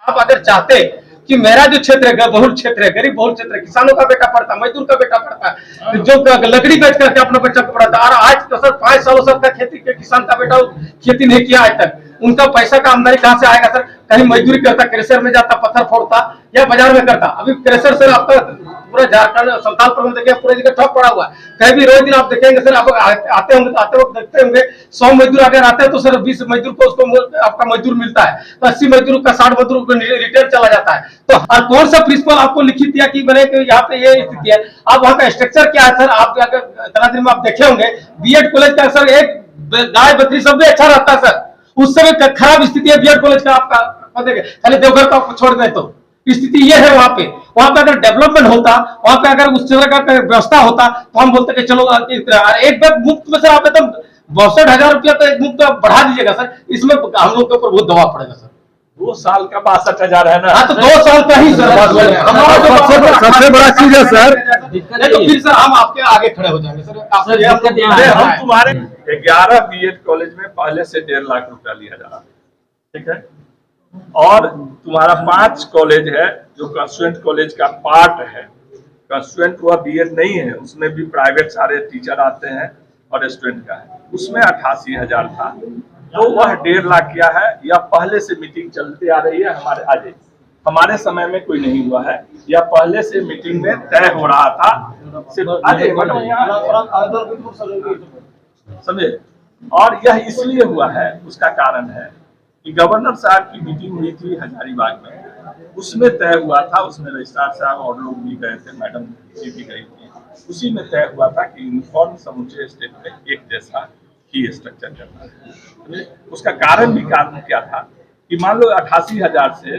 आप अगर चाहते कि मेरा जो क्षेत्र है बहुल क्षेत्र है, गरीब बहुल क्षेत्र है, किसानों का बेटा पढ़ता, मजदूर का बेटा पढ़ता, जो लकड़ी बेच करके अपना बच्चा को पढ़ाता, और आज तो सर 5 सालों से का खेती के किसान का बेटा खेती नहीं किया आज तक, उनका पैसा का आमदनी कहाँ से आएगा सर? कहीं मजदूरी करता, क्रेशर में जाता, पत्थर फोड़ता या बाजार में करता। अभी क्रेशर सर आपका पूरा झारखंड संताल पर देखिए पूरे जगह ठप पड़ा हुआ है। कहीं भी रोज दिन आप देखेंगे सर, आप आते होंगे तो आते वक्त देखते होंगे 100 मजदूर अगर आते हैं तो सर 20 मजदूर को उसको आपका मजदूर मिलता है, तो 80 मजदूर का 60 मजदूर को रिटर्न चला जाता है। तो और कौन सा प्रिंसिपल आपको लिखित दिया कि बने यहाँ पे ये स्थिति है? आप वहाँ का स्ट्रक्चर क्या है सर? आप इतना दिन में आप देखे होंगे बीएड कॉलेज का सर एक गाय बकरी सब भी अच्छा रहता है सर, उस समय खराब स्थिति है बीएड कॉलेज का आपका। खाली देवघर का छोड़ दे तो स्थिति ये है वहां पे अगर डेवलपमेंट होता, वहां पे अगर उस तरह का व्यवस्था होता तो हम बोलते कि चलो एक बार मुफ्त में सर आप एकदम 62,000 रुपया तो एक मुफ्त बढ़ा दीजिएगा सर, इसमें हम लोग के ऊपर बहुत दबाव पड़ेगा सर। 2 साल का 62,000 है ना? हाँ तो 2 साल का ही सर सबसे बड़ा चीज है सर। तो फिर सर हम आपके आगे खड़े हो जाएंगे सर। हम तुम्हारे 11 बीएड कॉलेज में पहले से 1.5 लाख रुपया लिया जा रहा है, ठीक है, और तुम्हारा 5 कॉलेज है जो कंस्टिट्यूएंट कॉलेज का पार्ट है। कंस्टिट्यूएंट हुआ बीएड नहीं है, उसमें भी प्राइवेट सारे टीचर आते हैं और स्टूडेंट का है, उसमें 88,000 था, तो वह 1.5 लाख किया है। या पहले से मीटिंग चलती आ रही है, हमारे समय में कोई नहीं हुआ है, या पहले से मीटिंग में तय हो रहा था। समझे? और यह इसलिए हुआ है, उसका कारण है कि गवर्नर साहब की मीटिंग हुई थी हजारीबाग में, उसमें तय हुआ था, उसमें रजिस्ट्रार साहब और लोग भी गए थे, मैडम भी गई थी, उसी में तय हुआ था कि यूनिफॉर्म समूचे स्टेट में एक जैसा ही स्ट्रक्चर करना है। उसका कारण क्या था कि मान लो 88,000 से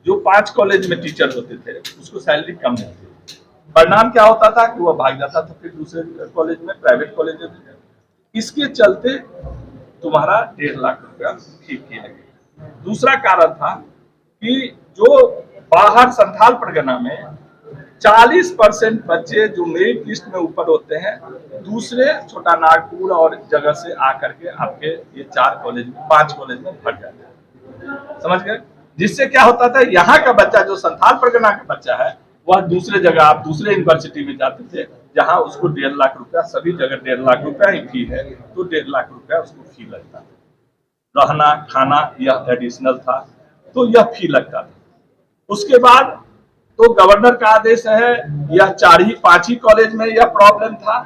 जो 5 कॉलेज में टीचर होते थे उसको सैलरी कम मिलती थी, परिणाम क्या होता था कि वह भाग जाता था फिर दूसरे कॉलेज में, प्राइवेट कॉलेज में। इसके चलते तुम्हारा 1.5 लाख रुपया ठीक किया गया। दूसरा कारण था कि जो बाहर संथाल परगना में 40% बच्चे जो मेरिट लिस्ट में ऊपर होते हैं, दूसरे छोटा नागपुर और जगह से आकर के आपके ये 5 कॉलेज में भर जाते हैं, समझ गए? जिससे क्या होता था, यहाँ का बच्चा जो संथाल परगना का बच्चा है वह दूसरे जगह, आप दूसरे यूनिवर्सिटी में जाते थे जहाँ उसको 1.5 लाख रुपया, सभी जगह 1.5 लाख रुपया ही फी है, तो 1.5 लाख रुपया उसको फी लगता था। रहना खाना यह एडिशनल था, तो यह फी लगता था। उसके बाद तो गवर्नर का आदेश है, यह 4-5 ही कॉलेज में यह प्रॉब्लम था,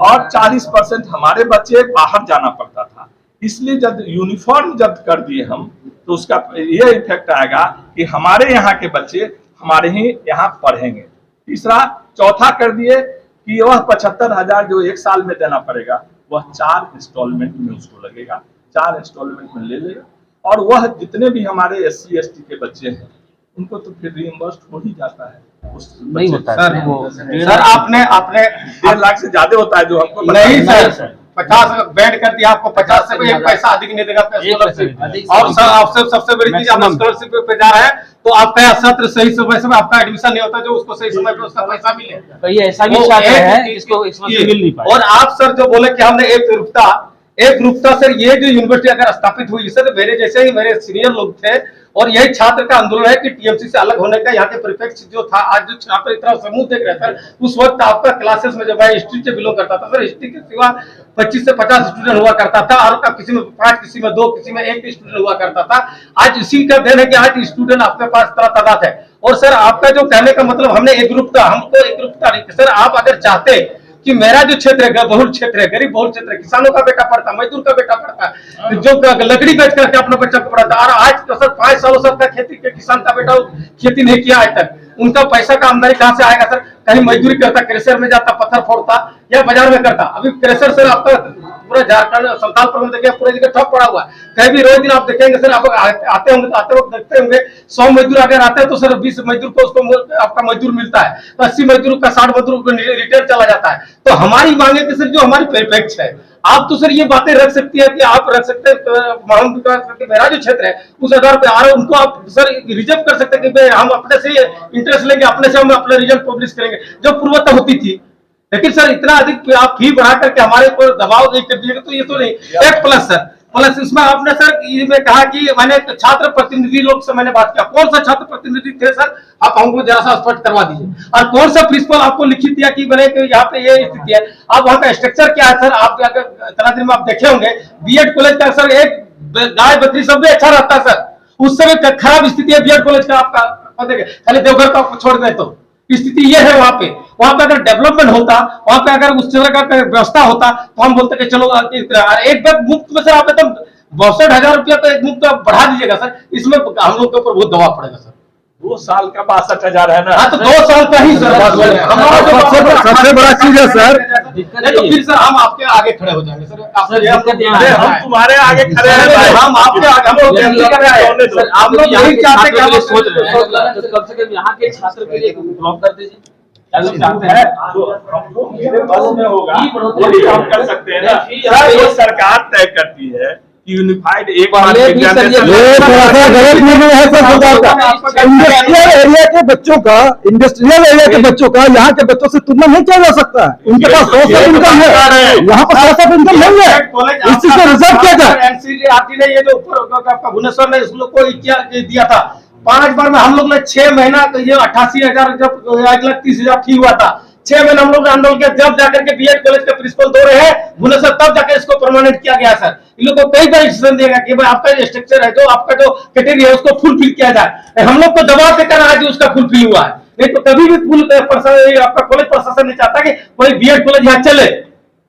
और 40% हमारे बच्चे बाहर जाना पड़ता था। इसलिए जब यूनिफॉर्म जब कर दिए हम, तो उसका यह इफेक्ट आएगा कि हमारे यहाँ के बच्चे हमारे ही यहाँ पढ़ेंगे। तीसरा, चौथा कर दिए कि वह 75,000 जो 1 साल में देना पड़ेगा, वह 4 इंस्टॉलमेंट में उसको लगेगा, 4 इंस्टॉलमेंट में ले लेगा, और वह जितने भी हमारे SC ST के बच्चे हैं उनको तो फिर रिइंबर्स हो ही जाता है। नहीं होता सर, सर आपने 1.5 लाख से ज्यादा होता है जो हमको नहीं सर, 50 बैंड कर दिया आपको, 50 से भी एक पैसा अधिक नहीं देगा स्कॉलरशिप। और सर आपसे सबसे बड़ी चीज, आप स्कॉलरशिप पे जा रहे हैं तो आपका सत्र सही समय से आपका एडमिशन नहीं होता, जो उसको सही समय पे उसका पैसा मिले, तो ये ऐसा भी है इसको इसमें मिल नहीं पाए। और आप सर जो बोले कि हमने एक रूपता सर, ये जो यूनिवर्सिटी अगर स्थापित हुई सर, मेरे जैसे ही मेरे सीनियर लोग थे, और यही छात्र का आंदोलन है कि टीएमसी से अलग होने का। यहाँ के प्रीफेक्ट जो था, आज जो छात्र इतना समूह देख रहे थे, उस वक्त आपका क्लासेस में जब मैं हिस्ट्री से बिलोंग करता था सर, हिस्ट्री के सिवा 25 से 50 स्टूडेंट हुआ करता था, और किसी में 5, किसी में 2, किसी में 1 स्टूडेंट हुआ करता था। आज इसी का देन है कि आज स्टूडेंट आपके पास इतना तादाद है। और सर आपका जो कहने का मतलब, हमने एकरूपता, हमको एकरूपता नहीं सर, आप अगर चाहते कि मेरा जो क्षेत्र है बहुल क्षेत्र है, गरीब बहुल क्षेत्र है, किसानों का बेटा पढ़ता, मजदूर का बेटा पढ़ता, जो लकड़ी बेच करके अपना बच्चा को पढ़ाता, और आज तो सर 5 सालों से का खेती के किसान का बेटा खेती नहीं किया आज तक, उनका पैसा का आमदनी कहाँ से आएगा सर? कहीं मजदूरी करता, क्रेशर में जाता, पत्थर फोड़ता या बाजार में करता। अभी क्रेशर सर आपका पूरा झारखंड संताल पर देखिए पूरे जगह ठप पड़ा हुआ है। कहीं भी रोज दिन आप देखेंगे सर, आप आते होंगे तो आते वक्त देखते होंगे 100 मजदूर अगर आते हैं तो सर 20 मजदूर को उसको आपका मजदूर मिलता है, तो 80 मजदूर का 60 मजदूर को रिटर्न चला जाता है। तो हमारी मांगे कि सर जो हमारी परिपेक्ष है, आप तो सर ये बातें रख सकती है कि आप रख सकते हैं मेरा जो क्षेत्र है उस आधार पर, और उनको आप सर रिजर्व कर सकते हैं कि हम अपने से इंटरेस्ट लेंगे, अपने से हम अपना रिजल्ट पब्लिश करेंगे, जो पूर्वतः होती थी। लेकिन सर इतना अधिक आप फी बढ़ा करके हमारे ऊपर दबाव नहीं कर दिएगा तो ये तो नहीं। एक प्लस सर प्लस इसमें आपने सर ये में कहा कि मैंने छात्र प्रतिनिधि लोग से मैंने बात किया, कौन सा छात्र प्रतिनिधि थे सर, आप हमको जरा सा स्पष्ट करवा दीजिए। और कौन सा प्रिंसिपल आपको लिखित दिया कि मैंने यहाँ पे ये स्थिति है, आप वहाँ का स्ट्रक्चर क्या है सर, आप इतना दिन में आप देखे होंगे बीएड कॉलेज का सर, एक गाय बकरी सब भी अच्छा रहता है सर, उस समय खराब स्थिति है बीएड कॉलेज का आपका, खाली देवघर का छोड़ दे तो स्थिति ये है। वहां पे अगर डेवलपमेंट होता, वहां पे अगर उस तरह का व्यवस्था होता तो हम बोलते कि चलो एक बार मुफ्त में सर आप एकदम 62,000 रुपया तो एक मुफ्त बढ़ा दीजिएगा सर, इसमें हम लोग के ऊपर बहुत दबाव पड़ेगा सर। 2 साल का 62,000 है ना। हाँ तो 2 साल का ही सर सबसे बड़ा चीज है सर, नहीं तो फिर सर हम आपके आगे खड़े हो जाएंगे सर, हम तुम्हारे आगे खड़े हैं भाई, हम आपके आगे, हम लोग बेनती कर रहे हैं सर, आप लोग यही चाहते कि हम सोच रहे हैं तो कम से कम यहाँ के छात्र के लिए ड्रॉप कर दीजिए, चाहते हैं जो हमको मेरे बस में होगा वही हम कर सकते हैं ना। जो सरकार तय करती है यूनिफाइड एक थोड़ा सा गलत निर्णय है सर सरकार का। इंडस्ट्रियल एरिया के बच्चों का, इंडस्ट्रियल एरिया के बच्चों का यहाँ के बच्चों से तुलना नहीं किया जा सकता है। उनके पास सोर्स ऑफ इनकम है, यहाँ पर सोर्स ऑफ इनकम नहीं है, इस चीज को रिजर्व किया जाए। एनसीईआरटी ने ये जो ऊपर आपका भुवनेश्वर ने इस लोग को क्या दिया था 5 बार में, हम लोग ने 6 महीना ये 88,000 जब 1,30,000 फी हुआ था, 6 महीने हम लोग ने आंदोलन किया, जब जाकर के बीएड कॉलेज के प्रिंसिपल 2 रहे हैं भुवनेश्वर, तब जाकर इसको परमानेंट किया गया सर। इन लोग को कई बार डिसीजन दिया गया कि भाई आपका जो स्ट्रक्चर है, जो आपका जो क्राइटेरिया है उसको फुलफिल किया जाए, हम लोग को दबाव देकर आज उसका फुलफिल हुआ है, नहीं तो कभी भी आपका कॉलेज प्रशासन नहीं चाहता कि कोई बीएड कॉलेज यहाँ चले,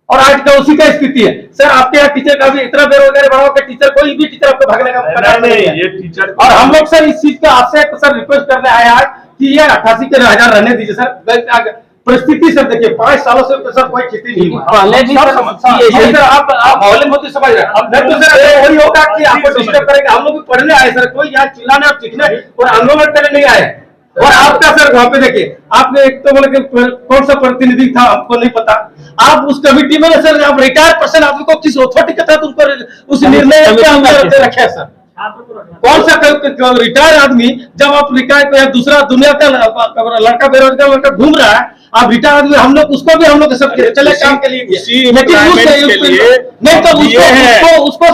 और आज का उसी का स्थिति है सर। आपके यहाँ टीचर का भी इतना बेरोजगारी बढ़ा कि टीचर कोई भी टीचर आपको भागने का नहीं, ये टीचर, और हम लोग सर इस चीज का आपसे सर रिक्वेस्ट करने आए आज कि ये 88,000 रहने दीजिए सर। परिस्थिति सर देखिए 5 सालों से तो सर कोई खेती नहीं हुई, सर आप मोहल्ले में होती समझ रहे हैं, नहीं तो सर वही होगा कि आपको डिस्टर्ब करेंगे। हम लोग भी पढ़ने आए सर, कोई यहाँ चिल्लाने और चीखने और आंदोलन करने नहीं आए। और आपका सर वहां पे देखिए, आपने एक तो बोले कि कौन सा प्रतिनिधि था हमको नहीं पता, आप उस कमिटी में सर आप रिटायर्ड पर्सन, आपको किस अथॉरिटी के तहत उनको उस निर्णय रखे है सर? कौन सा रिटायर्ड आदमी, जब आप रिटायर दूसरा दुनिया का लड़का बेरोजगार लड़का घूम रहा है, आप रिटायर आदमी, हम लोग उसको भी हम लोग सब चले काम के लिए, नहीं तो उसको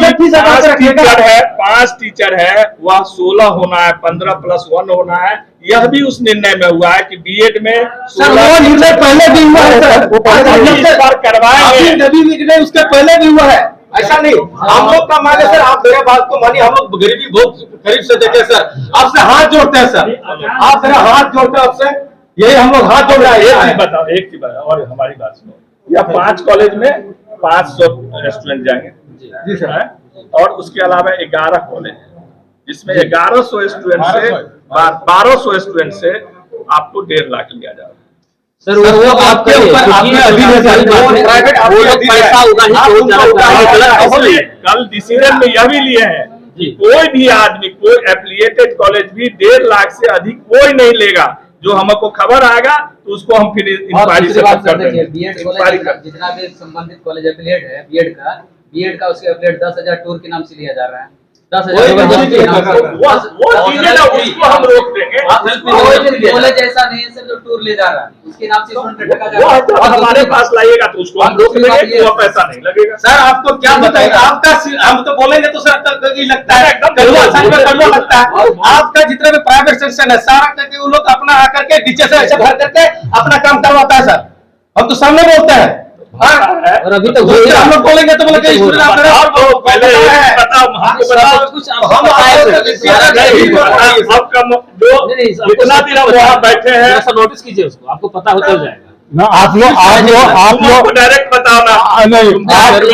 5 टीचर है, वह 16 होना है, 15+1 होना है, यह भी उस निर्णय में हुआ है कि बीएड में 16 निर्णय पहले भी हुआ है सर, करवाएंगे उसके पहले भी हुआ है, ऐसा नहीं। हम लोग का माने सर, आप मेरे बात को मानिए, हम लोग गरीबी बहुत करीब से देखे सर, आपसे हाथ जोड़ते हैं सर, आप मेरा हाथ जोड़ते हैं आपसे, यही हम लोग हाथ जोड़ रहे हैं। एक चीज बताओ और हमारी बात सुनो, या 5 कॉलेज में 500 स्टूडेंट जाएंगे जी सर, और उसके अलावा 11 कॉलेज है जिसमें 1100 स्टूडेंट से 1200 स्टूडेंट से आपको 1.5 लाख लिया जा रहा है सर। वो आपके ऊपर, कल डिसीजन में यह भी लिए हैं कि कोई भी आदमी, कोई एफिलिएटेड कॉलेज भी 1.5 लाख से अधिक कोई नहीं लेगा। जो हमको खबर आएगा तो उसको हम फिर इंक्वायरी से कर देंगे। बीएड कॉलेज जितना भी संबंधित कॉलेज एफिलिएट है बीएड का उसके एफिलिएट 10,000 टूर के नाम से लिया जा रहा है, 10,000 उसको हम रोक देंगे। कॉलेज ऐसा नहीं है सर जो टूर ले जा रहा है, उसके नाम से स्टूडेंट ढका जा रहा है, हमारे पास लाइएगा तो उसको हम रोक देंगे, वो पैसा नहीं लगेगा। सर आपको क्या बताएगा, आपका हम तो बोलेंगे तो सर लगता है एकदम लगता है। आपका जितने भी प्राइवेट सेक्शन है सारा करके वो लोग अपना आकर के नीचे से ऐसे भर करके अपना काम करवाता है सर, हम तो सामने बोलते हैं। और अभी तक हम लोग बोलेंगे तो बोलेंगे जितना दिन हम वहाँ बैठे हैं नोटिस कीजिए उसको, आपको पता होता जाएगा ना। आप लोग डायरेक्ट बताना नहीं,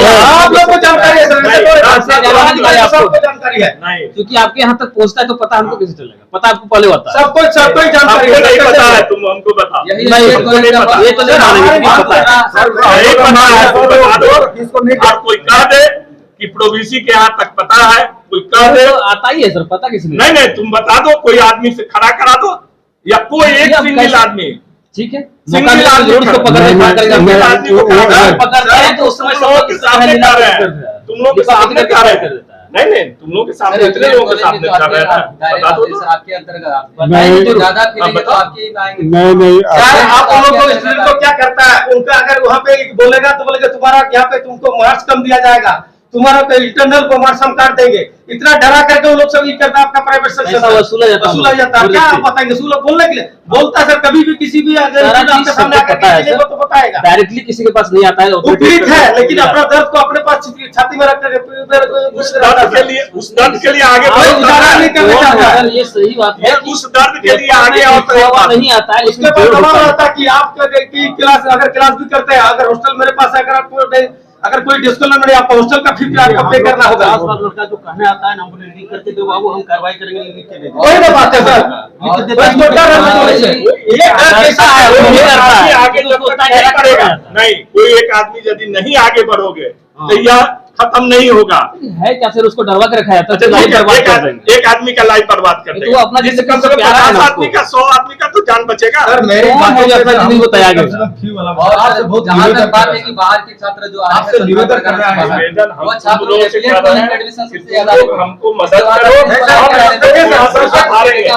आप लोग को जानकारी है नहीं, क्योंकि आपके यहाँ तक पहुँचता है तो पता हमको कैसे चलेगा? पता आपको पहले होता है, सबको जानकारी नहीं पता है, तुम हमको बताओ। ये तो कोई कह दे कि प्रोविसी के यहाँ तक पता है, कोई कह दे आता ही है सर, पता किसी नहीं, तुम बता दो, कोई आदमी से खड़ा करा दो, या कोई एक सिंगल आदमी, ठीक है, सिंगल आदमी उसको पकड़ता है तो उस समय के सामने कर रहे हैं, तुम लोग के सामने कर रहे हैं, नहीं तुम लोग के सामने, इतने लोगों के सामने कर रहे हैं, बता दो आपके अंतर्गत ज्यादा तो आपकी नहीं। आप लोगों को स्टूडेंट को क्या करता है, उनका अगर वहाँ पे बोलेगा तो बोलेगा तुम्हारा यहाँ पे तुमको मार्क्स कम दिया जाएगा, तुम्हारा तो इंटरनल को मार्क्सम कार्ड देंगे, इतना डरा करके वो लोग सब ये करता है, आपका प्राइवेट पैसा सेक्टर वसूला जाता है। वसूला जाता है। क्या आप बताएंगे? बोलने के लिए बोलता है सर, कभी भी किसी भी अगर सारा चीज आपके सामने सबको आकर पता है किसी को तो बताएगा। डायरेक्टली किसी के पास नहीं आता है, वो पीड़ित है, लेकिन अपना दर्द को अपने पास छाती में रख उस दर्द के लिए आगे कोई बढ़ता उजागर है। नहीं करना चाहता है। ये सही बात है कि उस दर्द के लिए आगे और दवा नहीं आता है, उसके लेकिन पास जोर दबाव होता है। रहता है कि आप क्लास अगर क्लास भी करते हैं, अगर हॉस्टल मेरे पास है, अगर कोई डिस्कॉलर में आपको हॉस्टल का फी आपको पे करना होगा। लड़का जो कहने आता है ना, हम नहीं करते तो बाबू हम कार्रवाई करेंगे, लिख के देंगे। वही ना बात है सर, बस तो डर है मुझे से। ये डर कैसा है? वो नहीं ये करता करता है। है। आगे जब तक नहीं बढ़ेगा, नहीं कोई एक आदमी यदि नहीं आगे बढ़ोगे तो यह खत्म नहीं होगा। है क्या फिर उसको डरवा के रखा जाता है, अच्छा, तो लाइफ ठीक है, बर्बाद कर देंगे। एक आदमी का लाइफ बर्बाद कर तो देगा। वो अपना जिंदगी कम से से कम प्यारा है 50 ना आदमी का 100 आदमी का तो जान बचेगा। सर मेरी कौन बात मुझे अपना जिंदगी को त्यागेगा? और आपसे बहुत जहाँ निवेदन तक बात कर है कि बाहर के छात्र जो आ रहे हैं, आपसे निवेदन कर रहे हैं। निवेदन हम वो तुम छात्रों लोगों के से लिए कर रहे हैं एडमिशन कि सबसे तुम ज्यादा लोग हमको मदद जो करो। नहीं, नहीं, सर, सर, देखिए, देखिए, सर, सर, सर, मानते देखिए,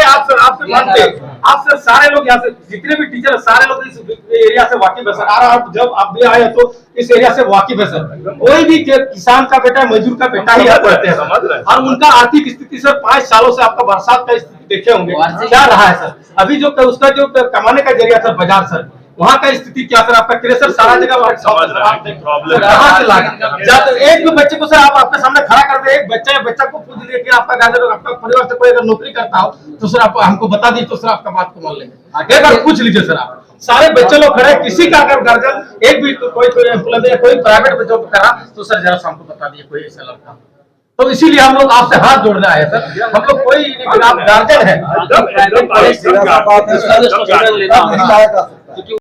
हैं, आपसे मानते हैं। आपसे सारे लोग यहाँ से जितने भी टीचर हैं, सारे लोग इस एरिया से वाकिफ है सर। आप जब आप भी आए तो इस एरिया से वाकिफ है सर। कोई भी किसान का बेटा, मजदूर का बेटा ही यहाँ पढ़ते हैं समझ रहे हैं। और उनका आर्थिक स्थिति सर 5 सालों से आपका बरसात का स्थिति देखे होंगे वार्षिक- क्या रहा है सर। अभी जो उसका जो कमाने का जरिया सर बाजार सर, वहाँ का स्थिति क्या सर? आपका क्रेशर सारा जगह वहाँ समझ सर, रहे आप हैं, देख- प्रॉब्लम कहाँ से लाएगा? जब एक भी बच्चे को सर आप आपके सामने खड़ा कर दे, एक बच्चा को पूछ लीजिए कि आपका गार्जियन, आपका परिवार से कोई अगर नौकरी करता हो तो सर आप हमको बता दीजिए, तो सर आपका बात को मान लेंगे। एक बार पूछ लीजिए सर, आप सारे बच्चे लोग खड़े, किसी का अगर गार्जियन एक भी कोई एम्प्लॉय या कोई प्राइवेट जॉब करा तो सर जरा सा हमको बता दीजिए कोई ऐसा लड़का। तो इसीलिए हम लोग आपसे हाथ जोड़ने आए सर। हम लोग कोई नहीं, आप गार्जियन है। एकदम सीधा सा बात है, इसका जो स्टूडेंट लेना नहीं लाया जा सकता। क्योंकि